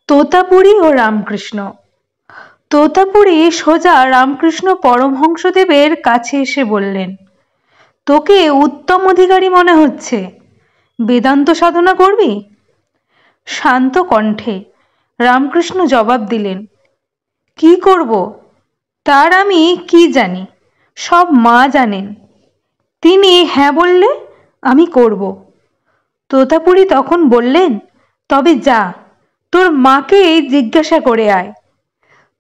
তোতাপুরী ও রামকৃষ্ণ। তোতাপুরী সোজা রামকৃষ্ণ পরমহংসদেবের কাছে এসে বললেন, তোকে উত্তম অধিকারী মনে হচ্ছে, বেদান্ত সাধনা করবি? শান্ত কণ্ঠে রামকৃষ্ণ জবাব দিলেন, কি করব তার আমি কি জানি, সব মা জানেন। তিনি হ্যাঁ বললে আমি করব। তোতাপুরী তখন বললেন, তবে যা, তোর মাকে জিজ্ঞাসা করে আয়।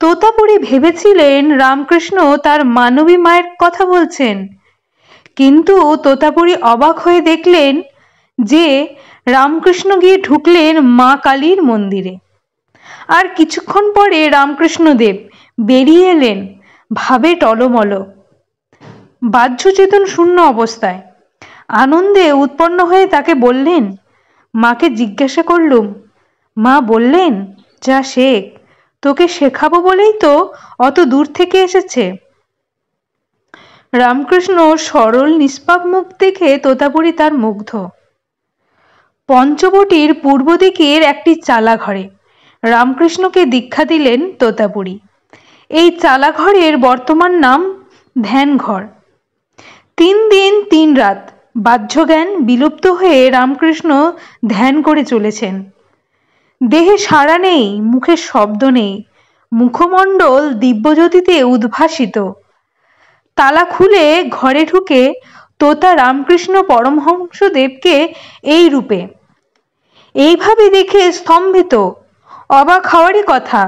তোতাপুরী ভেবেছিলেন রামকৃষ্ণ তার মানবী মায়ের কথা বলছেন, কিন্তু তোতাপুরী অবাক হয়ে দেখলেন যে রামকৃষ্ণ গিয়ে ঢুকলেন মা কালীর মন্দিরে। আর কিছুক্ষণ পরে রামকৃষ্ণদেব বেরিয়ে এলেন ভাবে টলমল, বাহ্যচেতন শূন্য অবস্থায়। আনন্দে উৎপন্ন হয়ে তাকে বললেন, মাকে জিজ্ঞাসা করলুম। মা বললেন, যা শেখ, তোকে শেখাবো বলেই তো অত দূর থেকে এসেছে। রামকৃষ্ণ সরল নিষ্পাপ মুখ দেখে তোতাপুরী তার মুগ্ধ। পঞ্চবটির পূর্ব দিকের একটি চালা ঘরে রামকৃষ্ণকে দীক্ষা দিলেন তোতাপুরী। এই চালা ঘরের বর্তমান নাম ধ্যানঘর। 3 দিন 3 রাত বাহ্যজ্ঞান বিলুপ্ত হয়ে রামকৃষ্ণ ধ্যান করে চলেছেন। দেহে সাড়া নেই, মুখে শব্দ নেই, মুখমণ্ডল দিব্যজ্যোতিতে উদ্ভাসিত। তালা খুলে ঘরে ঢুকে তোতা রামকৃষ্ণ পরমহংসদেবকে এই রূপে, এইভাবে দেখে স্তম্ভিত, অবাক হওয়ারই কথা।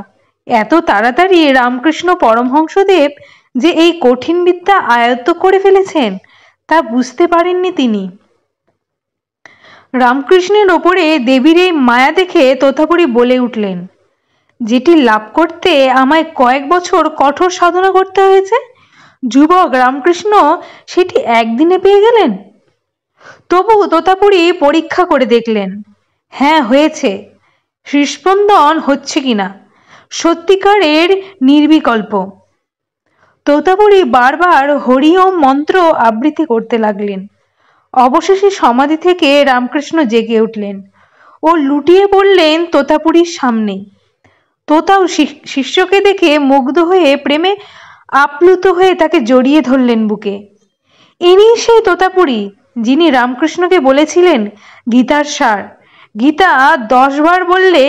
এত তাড়াতাড়ি রামকৃষ্ণ পরমহংসদেব যে এই কঠিন বিদ্যা আয়ত্ত করে ফেলেছেন তা বুঝতে পারেননি তিনি। রামকৃষ্ণের ওপরে দেবীর এই মায়া দেখে তোতাপুরী বলে উঠলেন, যেটি লাভ করতে আমায় কয়েক বছর কঠোর সাধনা করতে হয়েছে, যুবক রামকৃষ্ণ সেটি একদিনে পেয়ে গেলেন। তবু তোতাপুরী পরীক্ষা করে দেখলেন, হ্যাঁ হয়েছে, হৃস্পন্দন হচ্ছে কিনা, সত্যিকারের নির্বিকল্প। তোতাপুরী বারবার হরি ওম মন্ত্র আবৃত্তি করতে লাগলেন। অবশেষে সমাধি থেকে রামকৃষ্ণ জেগে উঠলেন ও লুটিয়ে পড়লেন তোতাপুরীর সামনে। তোতাও শিষ্যকে দেখে মুগ্ধ হয়ে প্রেমে আপ্লুত হয়ে তাকে জড়িয়ে ধরলেন বুকে। ইনি সেই তোতাপুরী যিনি রামকৃষ্ণকে বলেছিলেন গীতার সার। গীতা 10 বার বললে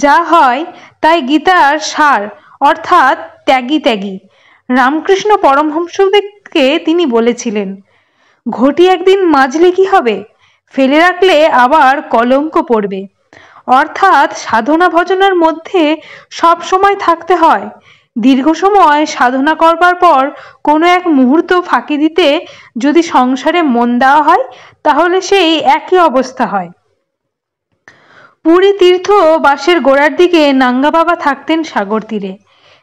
যা হয় তাই গীতার সার, অর্থাৎ ত্যাগী ত্যাগী। রামকৃষ্ণ পরমহংসদেবকে তিনি বলেছিলেন, ঘটি একদিন মাজলে কি হবে, ফেলে রাখলে আবার কলঙ্ক পড়বে। অর্থাৎ সাধনা ভজনার মধ্যে সব সময় থাকতে হয়। দীর্ঘ সময় সাধনা করবার পর কোনো এক মুহূর্ত ফাঁকি দিতে যদি সংসারে মন দেওয়া হয় তাহলে সেই একই অবস্থা হয়। পুরী তীর্থ বাসের গোড়ার দিকে নাঙ্গা বাবা থাকতেন সাগর তীরে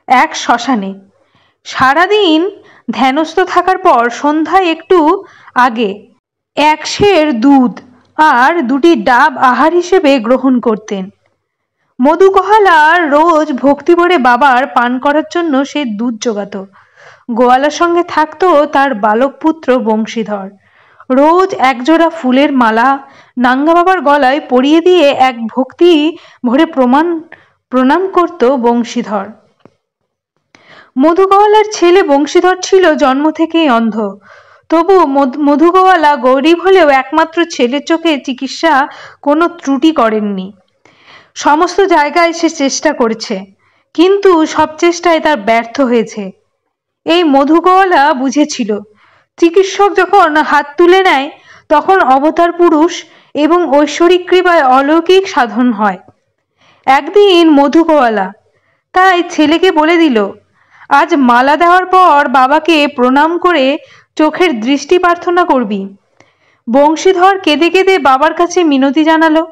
এক শ্মশানে। সারাদিন ধ্যানস্থ থাকার পর সন্ধ্যায় একটু আগে 1 সের দুধ আর 2টি ডাব আহার হিসেবে গ্রহণ করতেন। মধু কহালা রোজ ভক্তি ভরে বাবার পান করার জন্য সে দুধ জোগাত। গোয়ালার সঙ্গে থাকতো তার বালক পুত্র বংশীধর। রোজ একজোড়া ফুলের মালা নাঙ্গা বাবার গলায় পরিয়ে দিয়ে এক ভক্তি ভরে প্রণাম করত বংশীধর। মধুগোয়ালার ছেলে বংশীধর ছিল জন্ম থেকেই অন্ধ। তবু মধুগোয়ালা গরিব হলেও একমাত্র ছেলের চোখে চিকিৎসা কোনো ত্রুটি করেননি। সমস্ত জায়গায় সে চেষ্টা করেছে, কিন্তু সব চেষ্টায় তার ব্যর্থ হয়েছে। এই মধুগোয়ালা বুঝেছিল, চিকিৎসক যখন হাত তুলে নেয় তখন অবতার পুরুষ এবং ঐশ্বরিক কৃপায় অলৌকিক সাধন হয়। একদিন মধুগোয়ালা তাই ছেলেকে বলে দিল, আজ মালা দেওয়ার পর বাবাকে প্রণাম করে চোখের দৃষ্টি প্রার্থনা করবি। বংশীধর কেঁদে কেঁদে বাবার কাছে মিনতি জানালো,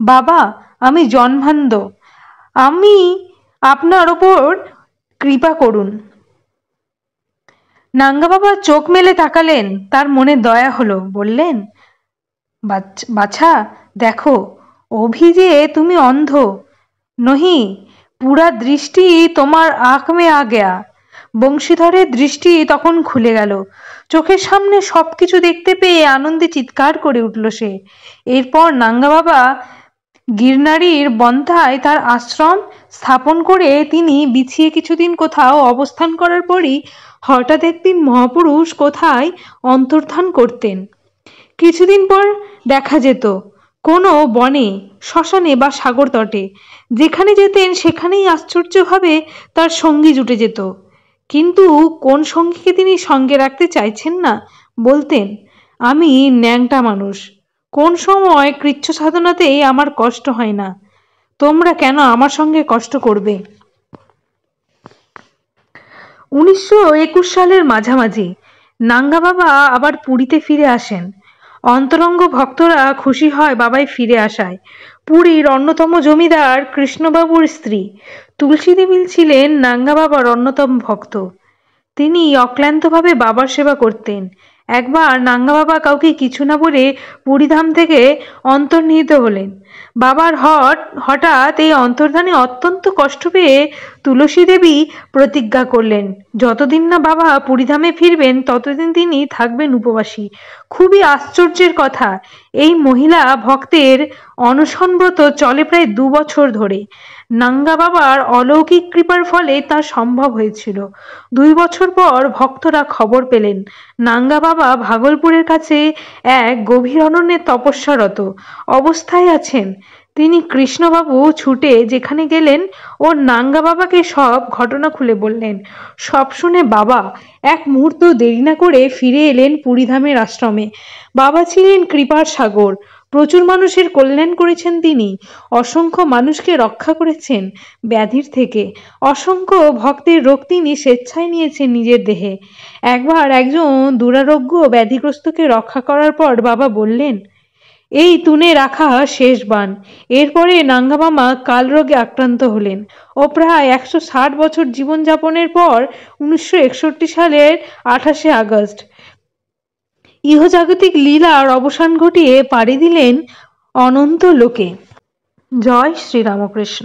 বাবা আমি জন্মান্ধ, আমি আপনার ওপর কৃপা করুন। নাঙ্গা বাবা চোখ মেলে তাকালেন, তার মনে দয়া হলো, বললেন, বাছা দেখো অভি যে তুমি অন্ধ নহি, পুরা দৃষ্টি তোমার আঁখ মে আ গয়া। বংশীধরের দৃষ্টি তখন খুলে গেল। চোখের সামনে সবকিছু দেখতে পেয়ে আনন্দে চিৎকার করে উঠল সে। এরপর নাঙ্গা বাবা গিরনারীর বন্ধায় তার আশ্রম স্থাপন করে তিনি বিছিয়ে কিছুদিন কোথাও অবস্থান করার পরই হঠাৎ একদিন মহাপুরুষ কোথায় অন্তর্ধান করতেন। কিছুদিন পর দেখা যেত কোনো বনে, শ্মশানে বা সাগর তটে। যেখানে যেতেন সেখানেই আশ্চর্যভাবে তার সঙ্গী জুটে যেত। কিন্তু কোন সঙ্গীকে তিনি সঙ্গে রাখতে চাইছেন না বলতেন, আমি ন্যাংটা মানুষ, কোন সময় কৃচ্ছ সাধনাতেই আমার কষ্ট হয় না, তোমরা কেন আমার সঙ্গে কষ্ট করবে। 1921 সালের মাঝামাঝি নাঙ্গা বাবা আবার পুরীতে ফিরে আসেন। অন্তরঙ্গ ভক্তরা খুশি হয় বাবাই ফিরে আসায়। পুরীর অন্যতম জমিদার কৃষ্ণবাবুর স্ত্রী তুলসী দেবী ছিলেন নাঙ্গা বাবার অন্যতম ভক্ত। তিনি অক্লান্তভাবে বাবার সেবা করতেন। একবার নাঙ্গা বাবা কাউকে কিছু না বলে পুরীধাম থেকে অন্তর্নিহিত হলেন। বাবার হঠাৎ এই অন্তর্ধানে অত্যন্ত কষ্ট পেয়ে তুলসী দেবী প্রতিজ্ঞা করলেন, যতদিন না বাবা পুরীধামে ফিরবেন ততদিন তিনি থাকবেন উপবাসী। খুবই আশ্চর্যের কথা, এই মহিলা ভক্তের অনশনব্রত চলে প্রায় 2 বছর ধরে। নাঙ্গা বাবার অলৌকিক কৃপার ফলে তা সম্ভব হয়েছিল। 2 বছর পর ভক্তরা খবর পেলেন নাঙ্গা বাবা ভাগলপুরের কাছে এক গভীর অরণ্যে তপস্যারত অবস্থায় আছেন। তিনি কৃষ্ণবাবু ছুটে যেখানে গেলেন ও নাঙ্গা বাবাকে সব ঘটনা খুলে বললেন। সব শুনে বাবা এক মুহূর্ত দেরি না করে ফিরে এলেন পুরীধামের আশ্রমে। বাবা ছিলেন কৃপার সাগর, প্রচুর মানুষের কল্যাণ করেছেন তিনি, অসংখ্য মানুষকে রক্ষা করেছেন ব্যাধির থেকে, অসংখ্য ভক্তের রোগ তিনি স্বেচ্ছায় নিয়েছেন নিজের দেহে। একবার একজন দুরারোগ্য ব্যাধিগ্রস্তকে রক্ষা করার পর বাবা বললেন, এই তুনে রাখা শেষ বান। এরপরে নাঙ্গা মামা কালরোগে আক্রান্ত হলেন ও প্রায় 160 বছর জীবনযাপনের পর 1961 সালের 28শে আগস্ট ইহজাগতিক লীলার অবসান ঘটিয়ে পাড়ি দিলেন অনন্ত লোকে। জয় শ্রীরামকৃষ্ণ।